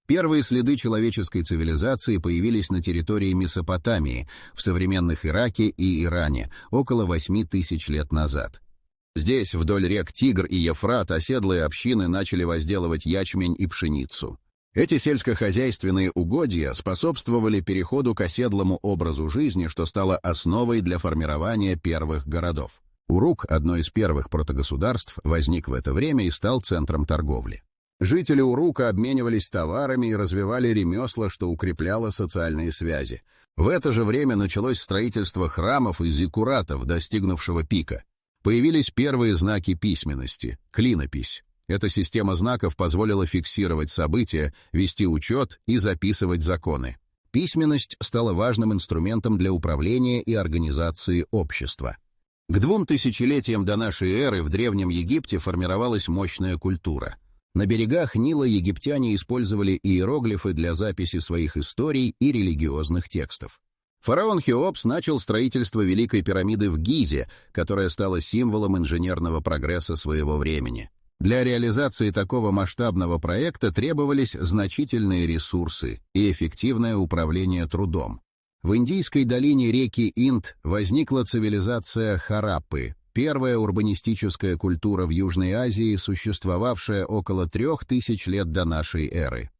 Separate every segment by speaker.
Speaker 1: Первые следы человеческой цивилизации появились на территории Месопотамии, в современных Ираке и Иране, около 8000 лет назад. Здесь, вдоль рек Тигр и Ефрат, оседлые общины начали возделывать ячмень и пшеницу. Эти сельскохозяйственные угодья способствовали переходу к оседлому образу жизни, что стало основой для формирования первых городов. Урук, одно из первых протогосударств, возник в это время и стал центром торговли. Жители Урука обменивались товарами и развивали ремесла, что укрепляло социальные связи. В это же время началось строительство храмов и зиккуратов, достигнувшего пика. Появились первые знаки письменности – клинопись. Эта система знаков позволила фиксировать события, вести учет и записывать законы. Письменность стала важным инструментом для управления и организации общества. К 2000 до нашей эры в Древнем Египте формировалась мощная культура. На берегах Нила египтяне использовали иероглифы для записи своих историй и религиозных текстов. Фараон Хеопс начал строительство Великой пирамиды в Гизе, которая стала символом инженерного прогресса своего времени. Для реализации такого масштабного проекта требовались значительные ресурсы и эффективное управление трудом. В индийской долине реки Инд возникла цивилизация Хараппы, первая урбанистическая культура в Южной Азии, существовавшая около 3000 лет до нашей эры.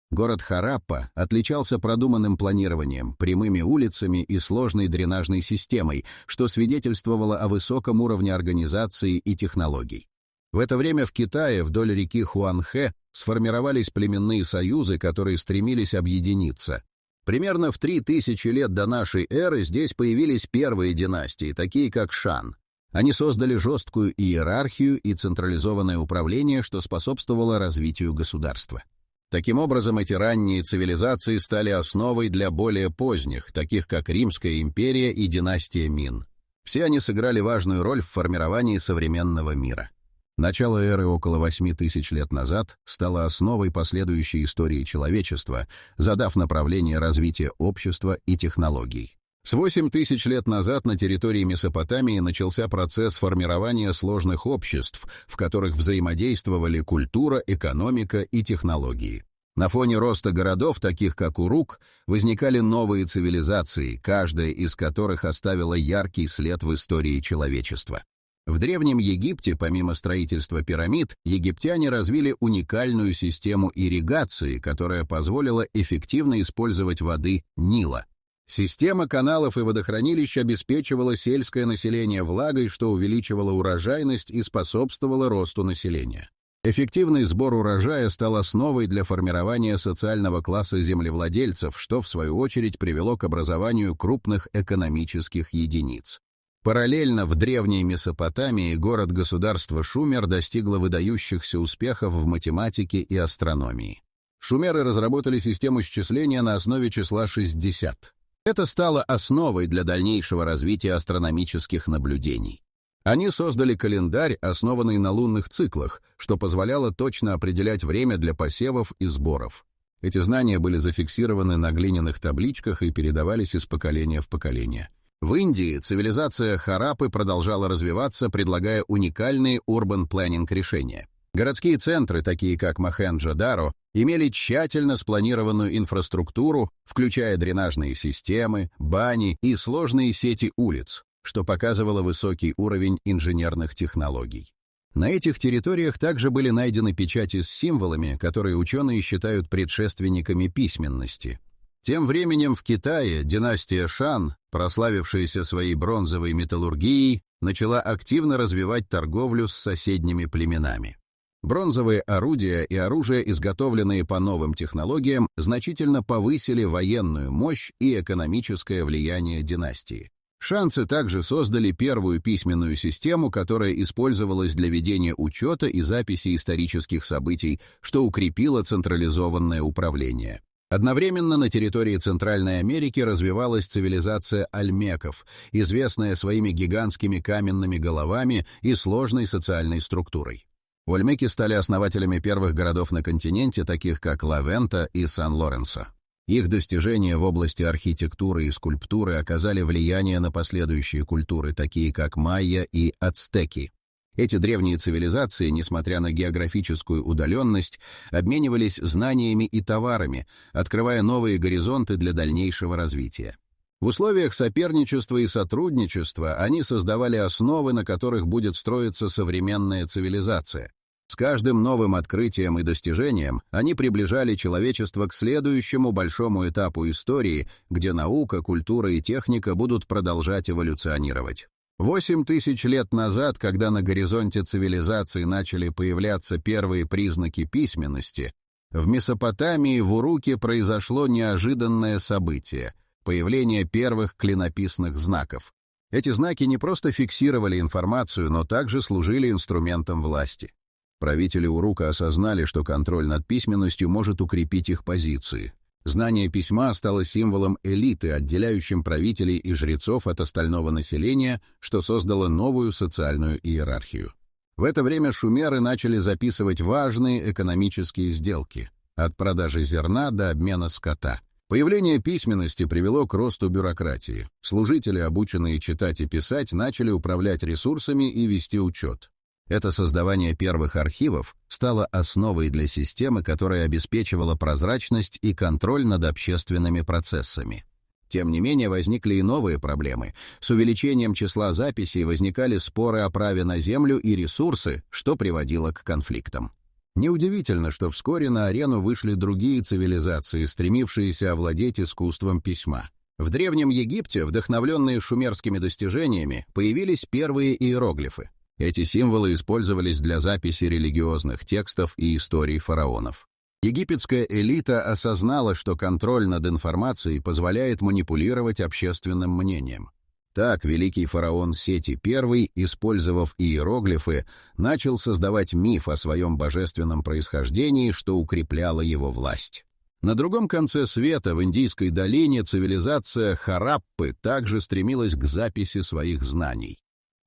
Speaker 1: Город Хараппа отличался продуманным планированием, прямыми улицами и сложной дренажной системой, что свидетельствовало о высоком уровне организации и технологий. В это время в Китае вдоль реки Хуанхэ сформировались племенные союзы, которые стремились объединиться. Примерно в 3000 лет до нашей эры здесь появились первые династии, такие как Шан. Они создали жесткую иерархию и централизованное управление, что способствовало развитию государства. Таким образом, эти ранние цивилизации стали основой для более поздних, таких как Римская империя и династия Мин. Все они сыграли важную роль в формировании современного мира. Начало эры около 8000 лет назад стало основой последующей истории человечества, задав направление развития общества и технологий. С 8000 лет назад на территории Месопотамии начался процесс формирования сложных обществ, в которых взаимодействовали культура, экономика и технологии. На фоне роста городов, таких как Урук, возникали новые цивилизации, каждая из которых оставила яркий след в истории человечества. В Древнем Египте, помимо строительства пирамид, египтяне развили уникальную систему ирригации, которая позволила эффективно использовать воды Нила. Система каналов и водохранилищ обеспечивала сельское население влагой, что увеличивало урожайность и способствовало росту населения. Эффективный сбор урожая стал основой для формирования социального класса землевладельцев, что, в свою очередь, привело к образованию крупных экономических единиц. Параллельно в Древней Месопотамии город-государство Шумер достигло выдающихся успехов в математике и астрономии. Шумеры разработали систему счисления на основе числа 60. Это стало основой для дальнейшего развития астрономических наблюдений. Они создали календарь, основанный на лунных циклах, что позволяло точно определять время для посевов и сборов. Эти знания были зафиксированы на глиняных табличках и передавались из поколения в поколение. В Индии цивилизация Хараппы продолжала развиваться, предлагая уникальные урбан-планинг решения. Городские центры, такие как Мохенджо-Даро, имели тщательно спланированную инфраструктуру, включая дренажные системы, бани и сложные сети улиц, что показывало высокий уровень инженерных технологий. На этих территориях также были найдены печати с символами, которые ученые считают предшественниками письменности. Тем временем в Китае династия Шан, прославившаяся своей бронзовой металлургией, начала активно развивать торговлю с соседними племенами. Бронзовые орудия и оружие, изготовленные по новым технологиям, значительно повысили военную мощь и экономическое влияние династии. Шанцы также создали первую письменную систему, которая использовалась для ведения учета и записи исторических событий, что укрепило централизованное управление. Одновременно на территории Центральной Америки развивалась цивилизация ольмеков, известная своими гигантскими каменными головами и сложной социальной структурой. Ольмеки стали основателями первых городов на континенте, таких как Ла-Вента и Сан-Лоренсо. Их достижения в области архитектуры и скульптуры оказали влияние на последующие культуры, такие как майя и ацтеки. Эти древние цивилизации, несмотря на географическую удаленность, обменивались знаниями и товарами, открывая новые горизонты для дальнейшего развития. В условиях соперничества и сотрудничества они создавали основы, на которых будет строиться современная цивилизация. С каждым новым открытием и достижением они приближали человечество к следующему большому этапу истории, где наука, культура и техника будут продолжать эволюционировать. 8000 лет назад, когда на горизонте цивилизации начали появляться первые признаки письменности, в Месопотамии в Уруке произошло неожиданное событие — появление первых клинописных знаков. Эти знаки не просто фиксировали информацию, но также служили инструментом власти. Правители Урука осознали, что контроль над письменностью может укрепить их позиции. Знание письма стало символом элиты, отделяющим правителей и жрецов от остального населения, что создало новую социальную иерархию. В это время шумеры начали записывать важные экономические сделки, от продажи зерна до обмена скота. Появление письменности привело к росту бюрократии. Служители, обученные читать и писать, начали управлять ресурсами и вести учет. Это создавание первых архивов стало основой для системы, которая обеспечивала прозрачность и контроль над общественными процессами. Тем не менее, возникли и новые проблемы. С увеличением числа записей возникали споры о праве на землю и ресурсы, что приводило к конфликтам. Неудивительно, что вскоре на арену вышли другие цивилизации, стремившиеся овладеть искусством письма. В Древнем Египте, вдохновленные шумерскими достижениями, появились первые иероглифы. Эти символы использовались для записи религиозных текстов и историй фараонов. Египетская элита осознала, что контроль над информацией позволяет манипулировать общественным мнением. Так, великий фараон Сети I, использовав иероглифы, начал создавать миф о своем божественном происхождении, что укрепляло его власть. На другом конце света, в Индийской долине, цивилизация Хараппы также стремилась к записи своих знаний.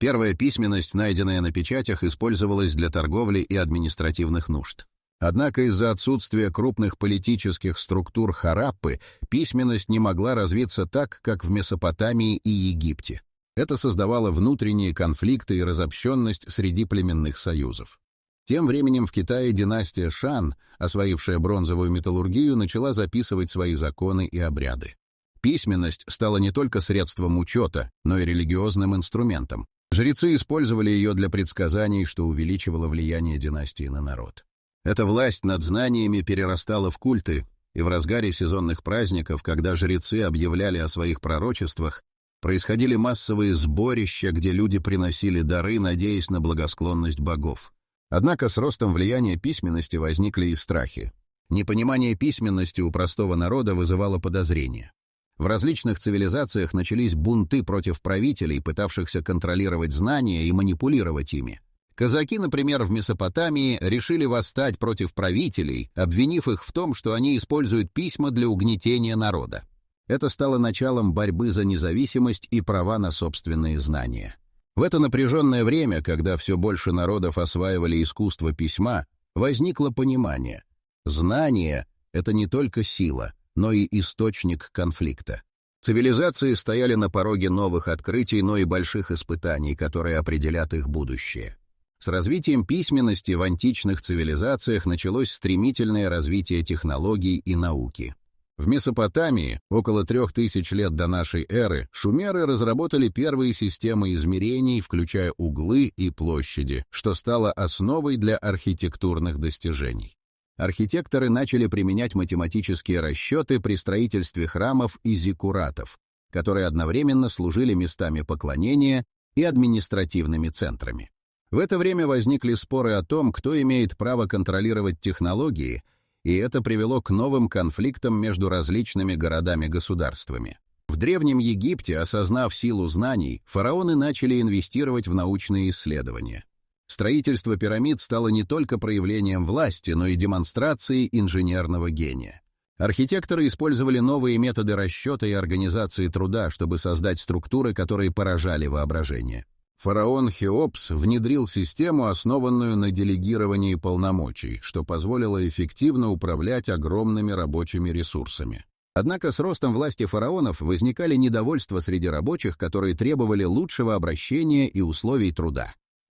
Speaker 1: Первая письменность, найденная на печатях, использовалась для торговли и административных нужд. Однако из-за отсутствия крупных политических структур Хараппы письменность не могла развиться так, как в Месопотамии и Египте. Это создавало внутренние конфликты и разобщенность среди племенных союзов. Тем временем в Китае династия Шан, освоившая бронзовую металлургию, начала записывать свои законы и обряды. Письменность стала не только средством учета, но и религиозным инструментом. Жрецы использовали ее для предсказаний, что увеличивало влияние династии на народ. Эта власть над знаниями перерастала в культы, и в разгаре сезонных праздников, когда жрецы объявляли о своих пророчествах, происходили массовые сборища, где люди приносили дары, надеясь на благосклонность богов. Однако с ростом влияния письменности возникли и страхи. Непонимание письменности у простого народа вызывало подозрения. В различных цивилизациях начались бунты против правителей, пытавшихся контролировать знания и манипулировать ими. Казаки, например, в Месопотамии решили восстать против правителей, обвинив их в том, что они используют письма для угнетения народа. Это стало началом борьбы за независимость и права на собственные знания. В это напряженное время, когда все больше народов осваивали искусство письма, возникло понимание: знание — это не только сила, но и источник конфликта. Цивилизации стояли на пороге новых открытий, но и больших испытаний, которые определят их будущее. С развитием письменности в античных цивилизациях началось стремительное развитие технологий и науки. В Месопотамии, около 3000 лет до нашей эры, шумеры разработали первые системы измерений, включая углы и площади, что стало основой для архитектурных достижений. Архитекторы начали применять математические расчеты при строительстве храмов и зиккуратов, которые одновременно служили местами поклонения и административными центрами. В это время возникли споры о том, кто имеет право контролировать технологии, и это привело к новым конфликтам между различными городами-государствами. В Древнем Египте, осознав силу знаний, фараоны начали инвестировать в научные исследования. Строительство пирамид стало не только проявлением власти, но и демонстрацией инженерного гения. Архитекторы использовали новые методы расчета и организации труда, чтобы создать структуры, которые поражали воображение. Фараон Хеопс внедрил систему, основанную на делегировании полномочий, что позволило эффективно управлять огромными рабочими ресурсами. Однако с ростом власти фараонов возникали недовольства среди рабочих, которые требовали лучшего обращения и условий труда.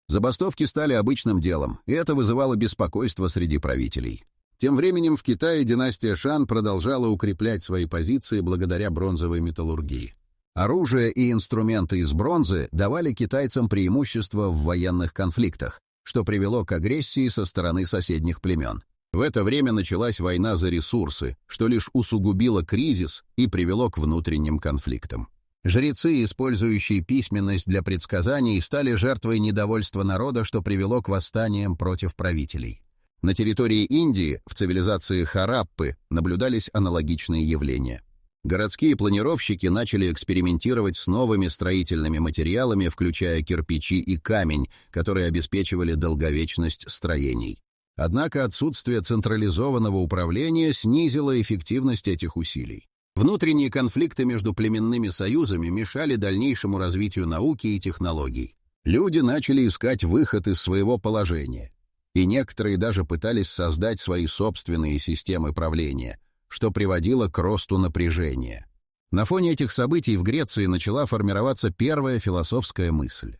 Speaker 1: Забастовки стали обычным делом, и это вызывало беспокойство среди правителей. Тем временем в Китае династия Шан продолжала укреплять свои позиции благодаря бронзовой металлургии. Оружие и инструменты из бронзы давали китайцам преимущество в военных конфликтах, что привело к агрессии со стороны соседних племен. В это время началась война за ресурсы, что лишь усугубило кризис и привело к внутренним конфликтам. Жрецы, использующие письменность для предсказаний, стали жертвой недовольства народа, что привело к восстаниям против правителей. На территории Индии, в цивилизации Хараппы, наблюдались аналогичные явления. Городские планировщики начали экспериментировать с новыми строительными материалами, включая кирпичи и камень, которые обеспечивали долговечность строений. Однако отсутствие централизованного управления снизило эффективность этих усилий. Внутренние конфликты между племенными союзами мешали дальнейшему развитию науки и технологий. Люди начали искать выход из своего положения, и некоторые даже пытались создать свои собственные системы правления, что приводило к росту напряжения. На фоне этих событий в Греции начала формироваться первая философская мысль.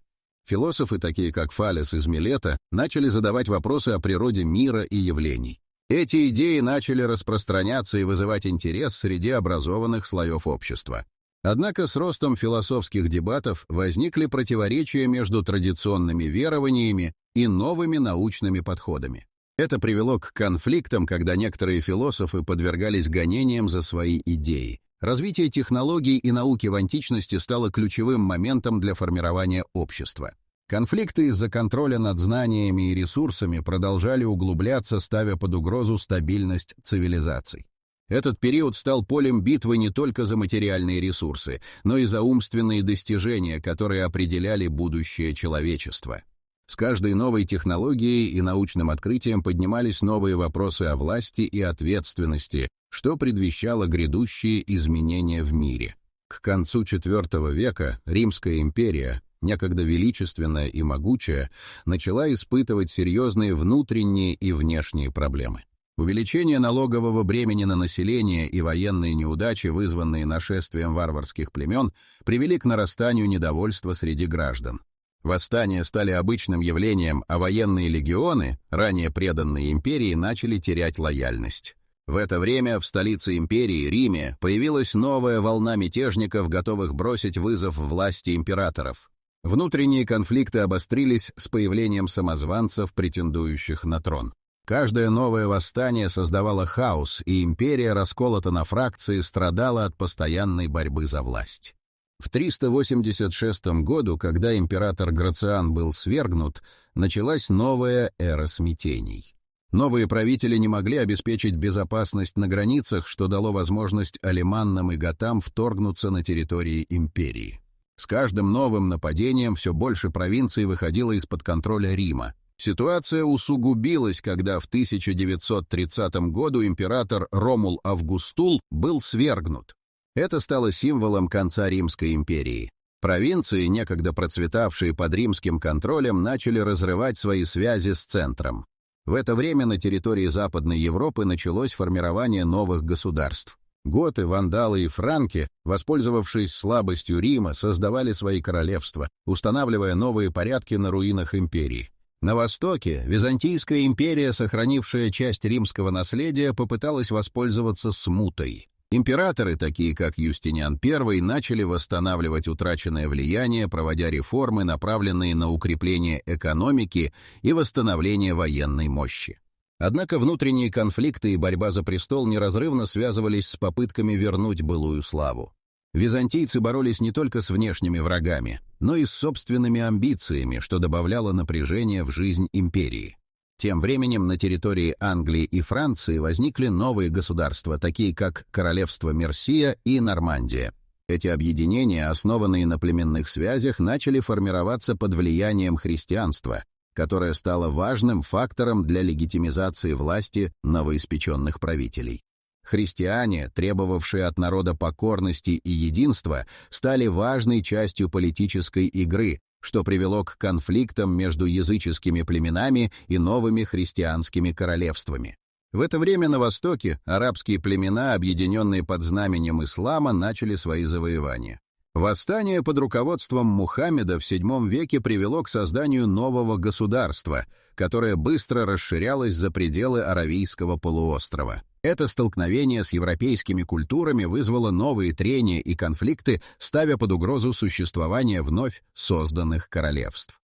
Speaker 1: Философы, такие как Фалес из Милета, начали задавать вопросы о природе мира и явлений. Эти идеи начали распространяться и вызывать интерес среди образованных слоев общества. Однако с ростом философских дебатов возникли противоречия между традиционными верованиями и новыми научными подходами. Это привело к конфликтам, когда некоторые философы подвергались гонениям за свои идеи. Развитие технологий и науки в античности стало ключевым моментом для формирования общества. Конфликты из-за контроля над знаниями и ресурсами продолжали углубляться, ставя под угрозу стабильность цивилизаций. Этот период стал полем битвы не только за материальные ресурсы, но и за умственные достижения, которые определяли будущее человечества. С каждой новой технологией и научным открытием поднимались новые вопросы о власти и ответственности, что предвещало грядущие изменения в мире. К концу IV века Римская империя, некогда величественная и могучая, начала испытывать серьезные внутренние и внешние проблемы. Увеличение налогового бремени на население и военные неудачи, вызванные нашествием варварских племен, привели к нарастанию недовольства среди граждан. Восстания стали обычным явлением, а военные легионы, ранее преданные империи, начали терять лояльность. В это время в столице империи, Риме, появилась новая волна мятежников, готовых бросить вызов власти императоров. Внутренние конфликты обострились с появлением самозванцев, претендующих на трон. Каждое новое восстание создавало хаос, и империя, расколота на фракции, страдала от постоянной борьбы за власть. В 386 году, когда император Грациан был свергнут, началась новая эра смятений. Новые правители не могли обеспечить безопасность на границах, что дало возможность алиманнам и готам вторгнуться на территории империи. С каждым новым нападением все больше провинций выходило из-под контроля Рима. Ситуация усугубилась, когда в 1930 году император Ромул Августул был свергнут. Это стало символом конца Римской империи. Провинции, некогда процветавшие под римским контролем, начали разрывать свои связи с центром. В это время на территории Западной Европы началось формирование новых государств. Готы, вандалы и франки, воспользовавшись слабостью Рима, создавали свои королевства, устанавливая новые порядки на руинах империи. На востоке Византийская империя, сохранившая часть римского наследия, попыталась воспользоваться смутой. Императоры, такие как Юстиниан I, начали восстанавливать утраченное влияние, проводя реформы, направленные на укрепление экономики и восстановление военной мощи. Однако внутренние конфликты и борьба за престол неразрывно связывались с попытками вернуть былую славу. Византийцы боролись не только с внешними врагами, но и с собственными амбициями, что добавляло напряжения в жизнь империи. Тем временем на территории Англии и Франции возникли новые государства, такие как Королевство Мерсия и Нормандия. Эти объединения, основанные на племенных связях, начали формироваться под влиянием христианства, которое стало важным фактором для легитимизации власти новоиспеченных правителей. Христиане, требовавшие от народа покорности и единства, стали важной частью политической игры, что привело к конфликтам между языческими племенами и новыми христианскими королевствами. В это время на Востоке арабские племена, объединенные под знаменем ислама, начали свои завоевания. Восстание под руководством Мухаммеда в VII веке привело к созданию нового государства, которое быстро расширялось за пределы Аравийского полуострова. Это столкновение с европейскими культурами вызвало новые трения и конфликты, ставя под угрозу существование вновь созданных королевств.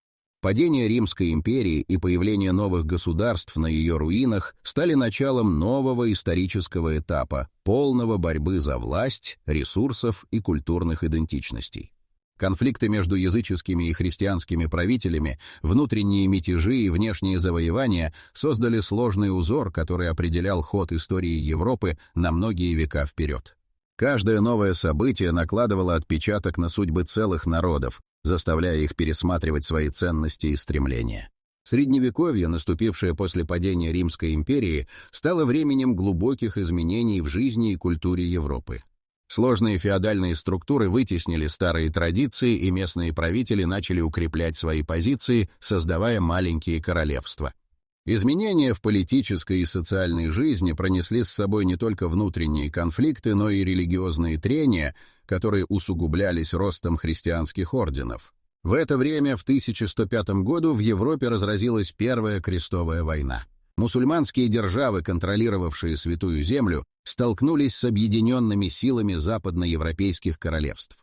Speaker 1: Падение Римской империи и появление новых государств на ее руинах стали началом нового исторического этапа, полного борьбы за власть, ресурсов и культурных идентичностей. Конфликты между языческими и христианскими правителями, внутренние мятежи и внешние завоевания создали сложный узор, который определял ход истории Европы на многие века вперед. Каждое новое событие накладывало отпечаток на судьбы целых народов, заставляя их пересматривать свои ценности и стремления. Средневековье, наступившее после падения Римской империи, стало временем глубоких изменений в жизни и культуре Европы. Сложные феодальные структуры вытеснили старые традиции, и местные правители начали укреплять свои позиции, создавая маленькие королевства. Изменения в политической и социальной жизни пронесли с собой не только внутренние конфликты, но и религиозные трения, которые усугублялись ростом христианских орденов. В это время, в 1105 году, в Европе разразилась Первая крестовая война. Мусульманские державы, контролировавшие Святую Землю, столкнулись с объединенными силами западноевропейских королевств.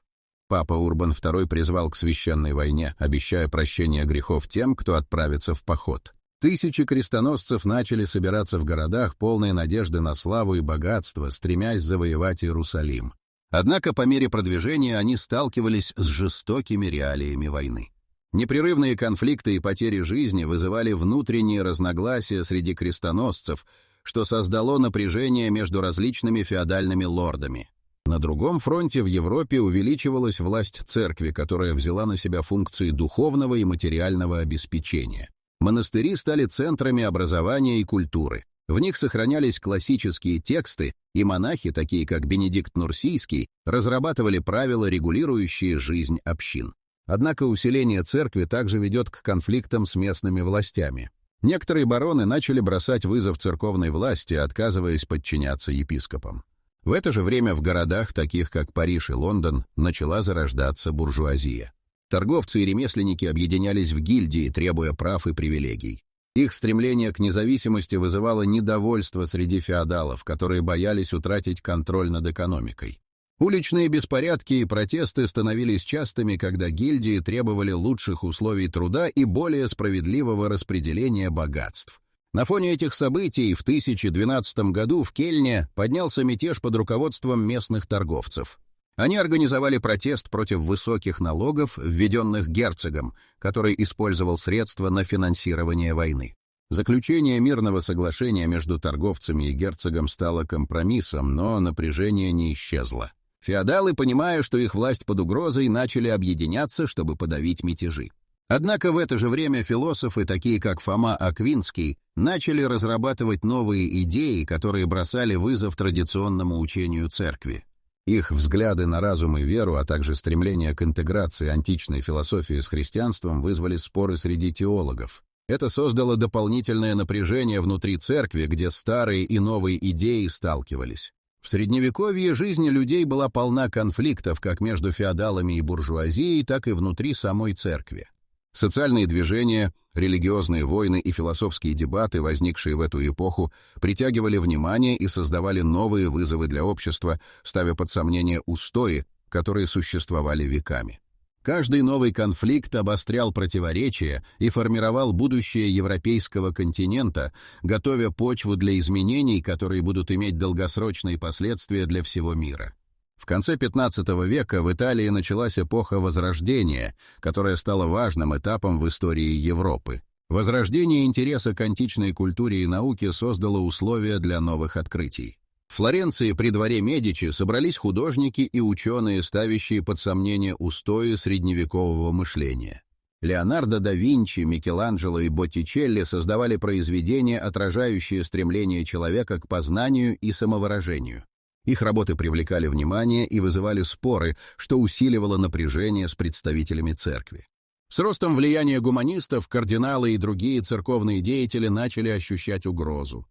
Speaker 1: Папа Урбан II призвал к священной войне, обещая прощение грехов тем, кто отправится в поход. Тысячи крестоносцев начали собираться в городах, полные надежды на славу и богатство, стремясь завоевать Иерусалим. Однако по мере продвижения они сталкивались с жестокими реалиями войны. Непрерывные конфликты и потери жизни вызывали внутренние разногласия среди крестоносцев, что создало напряжение между различными феодальными лордами. На другом фронте в Европе увеличивалась власть церкви, которая взяла на себя функции духовного и материального обеспечения. Монастыри стали центрами образования и культуры. В них сохранялись классические тексты, и монахи, такие как Бенедикт Нурсийский, разрабатывали правила, регулирующие жизнь общин. Однако усиление церкви также ведет к конфликтам с местными властями. Некоторые бароны начали бросать вызов церковной власти, отказываясь подчиняться епископам. В это же время в городах, таких как Париж и Лондон, начала зарождаться буржуазия. Торговцы и ремесленники объединялись в гильдии, требуя прав и привилегий. Их стремление к независимости вызывало недовольство среди феодалов, которые боялись утратить контроль над экономикой. Уличные беспорядки и протесты становились частыми, когда гильдии требовали лучших условий труда и более справедливого распределения богатств. На фоне этих событий в 1012 году в Кельне поднялся мятеж под руководством местных торговцев. Они организовали протест против высоких налогов, введенных герцогом, который использовал средства на финансирование войны. Заключение мирного соглашения между торговцами и герцогом стало компромиссом, но напряжение не исчезло. Феодалы, понимая, что их власть под угрозой, начали объединяться, чтобы подавить мятежи. Однако в это же время философы, такие как Фома Аквинский, начали разрабатывать новые идеи, которые бросали вызов традиционному учению церкви. Их взгляды на разум и веру, а также стремление к интеграции античной философии с христианством вызвали споры среди теологов. Это создало дополнительное напряжение внутри церкви, где старые и новые идеи сталкивались. В Средневековье жизнь людей была полна конфликтов как между феодалами и буржуазией, так и внутри самой церкви. Социальные движения, религиозные войны и философские дебаты, возникшие в эту эпоху, притягивали внимание и создавали новые вызовы для общества, ставя под сомнение устои, которые существовали веками. Каждый новый конфликт обострял противоречия и формировал будущее европейского континента, готовя почву для изменений, которые будут иметь долгосрочные последствия для всего мира. В конце XV века в Италии началась эпоха Возрождения, которая стала важным этапом в истории Европы. Возрождение интереса к античной культуре и науке создало условия для новых открытий. В Флоренции при дворе Медичи собрались художники и ученые, ставящие под сомнение устои средневекового мышления. Леонардо да Винчи, Микеланджело и Боттичелли создавали произведения, отражающие стремление человека к познанию и самовыражению. Их работы привлекали внимание и вызывали споры, что усиливало напряжение с представителями церкви. С ростом влияния гуманистов кардиналы и другие церковные деятели начали ощущать угрозу.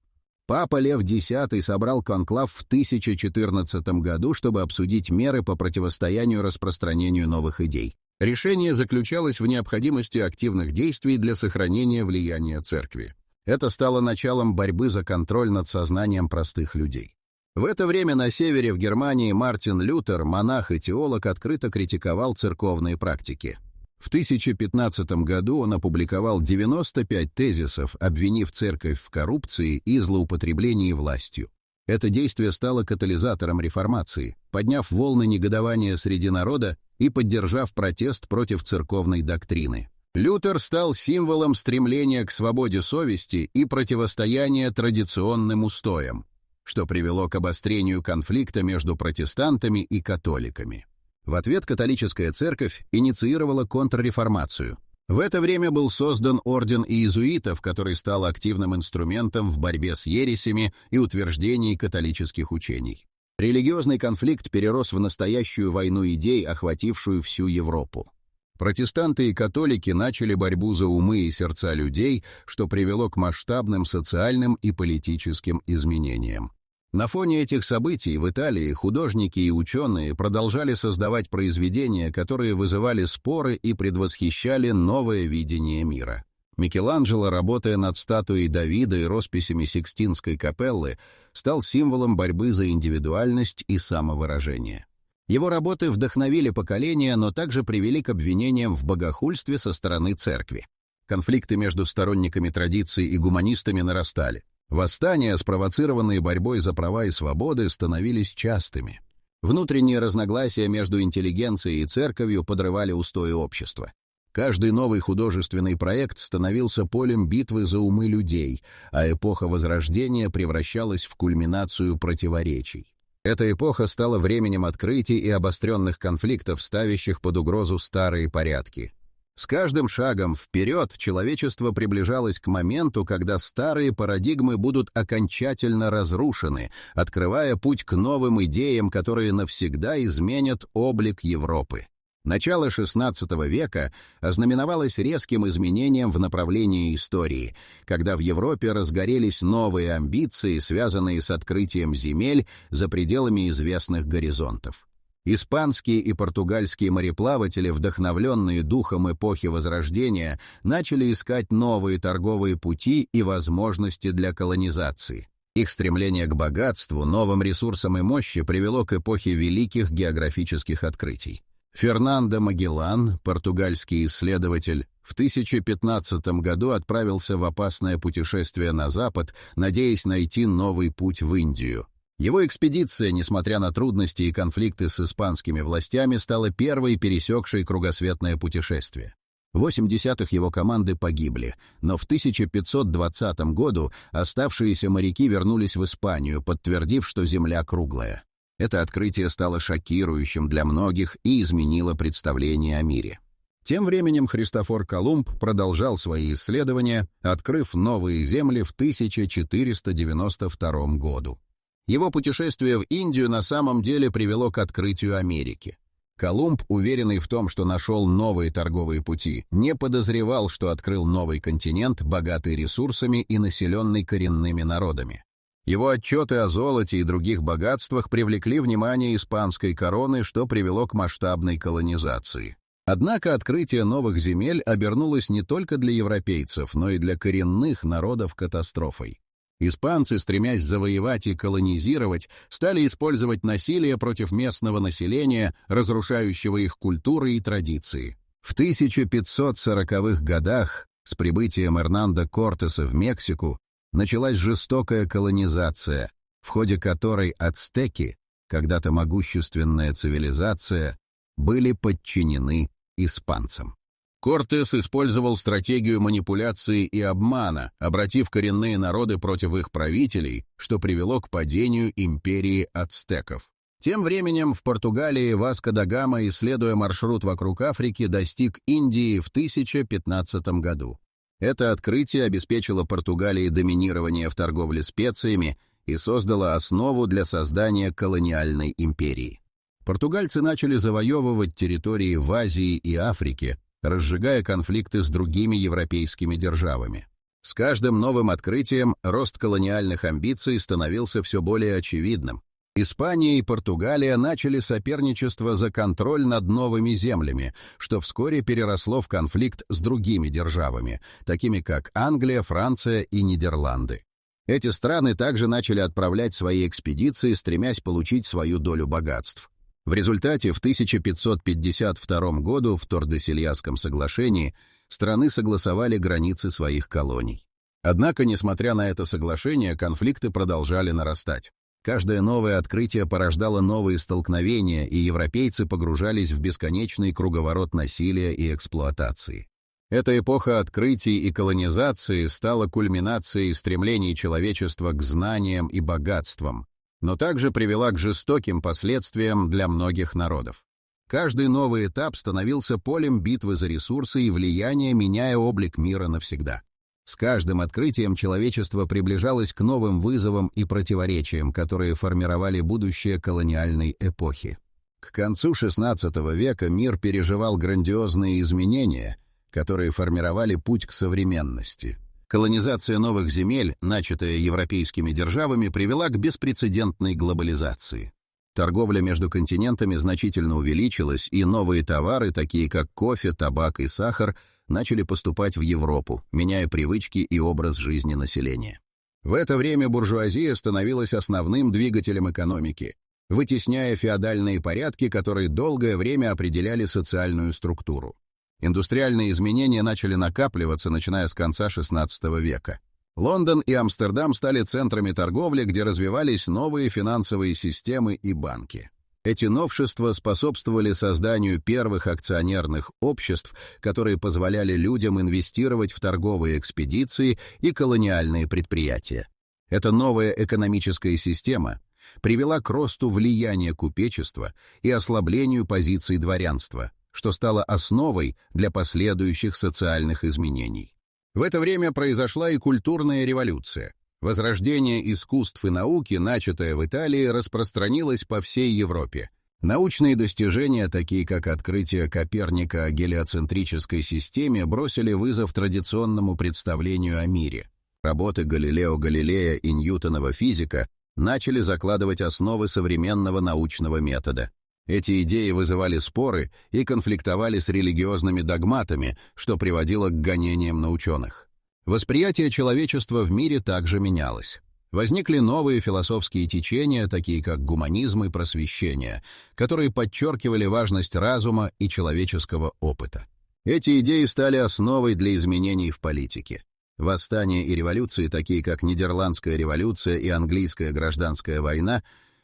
Speaker 1: Папа Лев X собрал конклав в 1014 году, чтобы обсудить меры по противостоянию распространению новых идей. Решение заключалось в необходимости активных действий для сохранения влияния церкви. Это стало началом борьбы за контроль над сознанием простых людей. В это время на севере в Германии Мартин Лютер, монах и теолог, открыто критиковал церковные практики. В 1015 году он опубликовал 95 тезисов, обвинив церковь в коррупции и злоупотреблении властью. Это действие стало катализатором реформации, подняв волны негодования среди народа и поддержав протест против церковной доктрины. Лютер стал символом стремления к свободе совести и противостояния традиционным устоям, что привело к обострению конфликта между протестантами и католиками. В ответ католическая церковь инициировала контрреформацию. В это время был создан орден иезуитов, который стал активным инструментом в борьбе с ересями и утверждении католических учений. Религиозный конфликт перерос в настоящую войну идей, охватившую всю Европу. Протестанты и католики начали борьбу за умы и сердца людей, что привело к масштабным социальным и политическим изменениям. На фоне этих событий в Италии художники и ученые продолжали создавать произведения, которые вызывали споры и предвосхищали новое видение мира. Микеланджело, работая над статуей Давида и росписями Сикстинской капеллы, стал символом борьбы за индивидуальность и самовыражение. Его работы вдохновили поколения, но также привели к обвинениям в богохульстве со стороны церкви. Конфликты между сторонниками традиций и гуманистами нарастали. Восстания, спровоцированные борьбой за права и свободы, становились частыми. Внутренние разногласия между интеллигенцией и церковью подрывали устои общества. Каждый новый художественный проект становился полем битвы за умы людей, а эпоха Возрождения превращалась в кульминацию противоречий. Эта эпоха стала временем открытий и обостренных конфликтов, ставящих под угрозу старые порядки. С каждым шагом вперед человечество приближалось к моменту, когда старые парадигмы будут окончательно разрушены, открывая путь к новым идеям, которые навсегда изменят облик Европы. Начало XVI века ознаменовалось резким изменением в направлении истории, когда в Европе разгорелись новые амбиции, связанные с открытием земель за пределами известных горизонтов. Испанские и португальские мореплаватели, вдохновленные духом эпохи Возрождения, начали искать новые торговые пути и возможности для колонизации. Их стремление к богатству, новым ресурсам и мощи привело к эпохе великих географических открытий. Фернандо Магеллан, португальский исследователь, в 1015 году отправился в опасное путешествие на запад, надеясь найти новый путь в Индию. Его экспедиция, несмотря на трудности и конфликты с испанскими властями, стала первой, пересекшей кругосветное путешествие. 8 десятых его команды погибли, но в 1520 году оставшиеся моряки вернулись в Испанию, подтвердив, что Земля круглая. Это открытие стало шокирующим для многих и изменило представление о мире. Тем временем Христофор Колумб продолжал свои исследования, открыв новые земли в 1492 году. Его путешествие в Индию на самом деле привело к открытию Америки. Колумб, уверенный в том, что нашел новые торговые пути, не подозревал, что открыл новый континент, богатый ресурсами и населенный коренными народами. Его отчеты о золоте и других богатствах привлекли внимание испанской короны, что привело к масштабной колонизации. Однако открытие новых земель обернулось не только для европейцев, но и для коренных народов катастрофой. Испанцы, стремясь завоевать и колонизировать, стали использовать насилие против местного населения, разрушающего их культуры и традиции. В 1540-х годах, с прибытием Эрнандо Кортеса в Мексику, началась жестокая колонизация, в ходе которой ацтеки, когда-то могущественная цивилизация, были подчинены испанцам. Кортес использовал стратегию манипуляции и обмана, обратив коренные народы против их правителей, что привело к падению империи ацтеков. Тем временем в Португалии Васко да Гама, исследуя маршрут вокруг Африки, достиг Индии в 1015 году. Это открытие обеспечило Португалии доминирование в торговле специями и создало основу для создания колониальной империи. Португальцы начали завоевывать территории в Азии и Африке, разжигая конфликты с другими европейскими державами. С каждым новым открытием рост колониальных амбиций становился все более очевидным. Испания и Португалия начали соперничество за контроль над новыми землями, что вскоре переросло в конфликт с другими державами, такими как Англия, Франция и Нидерланды. Эти страны также начали отправлять свои экспедиции, стремясь получить свою долю богатств. В результате в 1552 году в Тордесильясском соглашении страны согласовали границы своих колоний. Однако, несмотря на это соглашение, конфликты продолжали нарастать. Каждое новое открытие порождало новые столкновения, и европейцы погружались в бесконечный круговорот насилия и эксплуатации. Эта эпоха открытий и колонизации стала кульминацией стремлений человечества к знаниям и богатствам, но также привела к жестоким последствиям для многих народов. Каждый новый этап становился полем битвы за ресурсы и влияние, меняя облик мира навсегда. С каждым открытием человечество приближалось к новым вызовам и противоречиям, которые формировали будущее колониальной эпохи. К концу XVI века мир переживал грандиозные изменения, которые формировали путь к современности. Колонизация новых земель, начатая европейскими державами, привела к беспрецедентной глобализации. Торговля между континентами значительно увеличилась, и новые товары, такие как кофе, табак и сахар, начали поступать в Европу, меняя привычки и образ жизни населения. В это время буржуазия становилась основным двигателем экономики, вытесняя феодальные порядки, которые долгое время определяли социальную структуру. Индустриальные изменения начали накапливаться, начиная с конца XVI века. Лондон и Амстердам стали центрами торговли, где развивались новые финансовые системы и банки. Эти новшества способствовали созданию первых акционерных обществ, которые позволяли людям инвестировать в торговые экспедиции и колониальные предприятия. Эта новая экономическая система привела к росту влияния купечества и ослаблению позиций дворянства, что стало основой для последующих социальных изменений. В это время произошла и культурная революция. Возрождение искусств и науки, начатое в Италии, распространилось по всей Европе. Научные достижения, такие как открытие Коперника о гелиоцентрической системе, бросили вызов традиционному представлению о мире. Работы Галилео Галилея и Ньютонова физика начали закладывать основы современного научного метода. Эти идеи вызывали споры и конфликтовали с религиозными догматами, что приводило к гонениям на ученых. Восприятие человечества в мире также менялось. Возникли новые философские течения, такие как гуманизм и просвещение, которые подчеркивали важность разума и человеческого опыта. Эти идеи стали основой для изменений в политике. Восстания и революции, такие как Нидерландская революция и Английская гражданская война,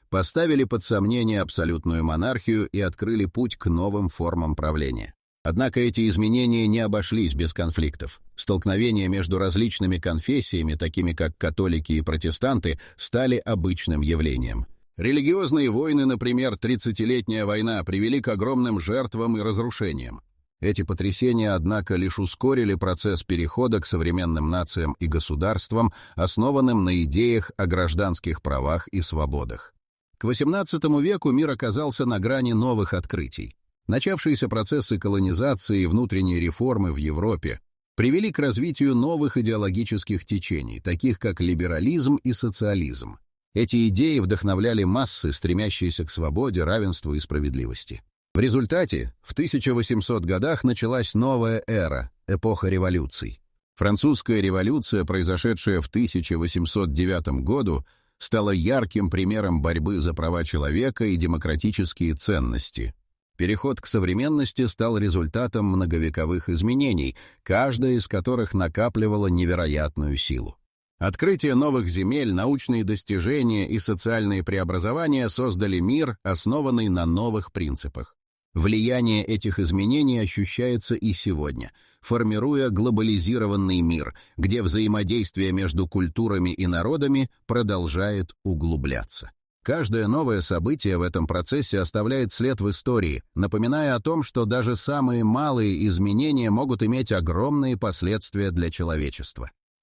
Speaker 1: поставили под сомнение абсолютную монархию и открыли путь к новым формам правления. Однако эти изменения не обошлись без конфликтов. Столкновения между различными конфессиями, такими как католики и протестанты, стали обычным явлением. Религиозные войны, например, 30-летняя война, привели к огромным жертвам и разрушениям. Эти потрясения, однако, лишь ускорили процесс перехода к современным нациям и государствам, основанным на идеях о гражданских правах и свободах. К XVIII веку мир оказался на грани новых открытий. Начавшиеся процессы колонизации и внутренней реформы в Европе привели к развитию новых идеологических течений, таких как либерализм и социализм. Эти идеи вдохновляли массы, стремящиеся к свободе, равенству и справедливости. В результате в 1800 годах началась новая эра, эпоха революций. Французская революция, произошедшая в 1809 году, стала ярким примером борьбы за права человека и демократические ценности. Переход к современности стал результатом многовековых изменений, каждая из которых накапливала невероятную силу. Открытие новых земель, научные достижения и социальные преобразования создали мир, основанный на новых принципах. Влияние этих изменений ощущается и сегодня, формируя глобализированный мир, где взаимодействие между культурами и народами продолжает углубляться. Каждое новое событие в этом процессе оставляет след в истории, напоминая о том, что даже самые малые изменения могут иметь огромные последствия для человечества.